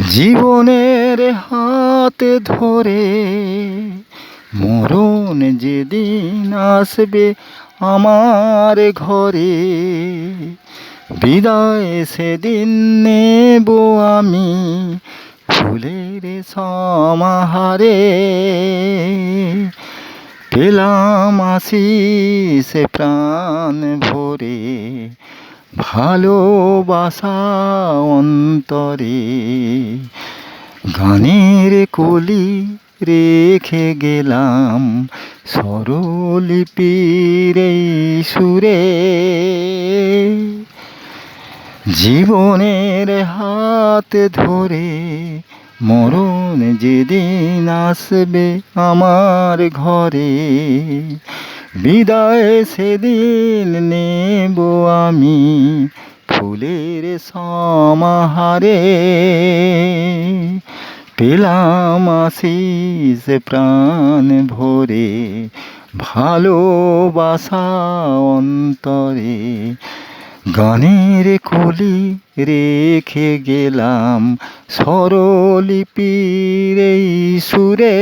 জীবনের হাতে ধরে মরণ যেদিন আসবে আমার ঘরে, বিদায় সেদিন নেব আমি ফুলের সমাহারে। পেলাম আশিস প্রাণ ভরে, ভালোবাসা অন্তরে। গানের কলি রেখে গেলাম স্বরলিপির এই সুরে। জীবনের হাত ধরে মরণ যেদিন আসবে আমার ঘরে, বিদায় সেদিন নেব আমি ফুলের সমাহারে। পেলাম আশিস প্রাণ ভরে, ভালোবাসা অন্তরে। গানের কলি রেখে গেলাম স্বরলিপির এই সুরে।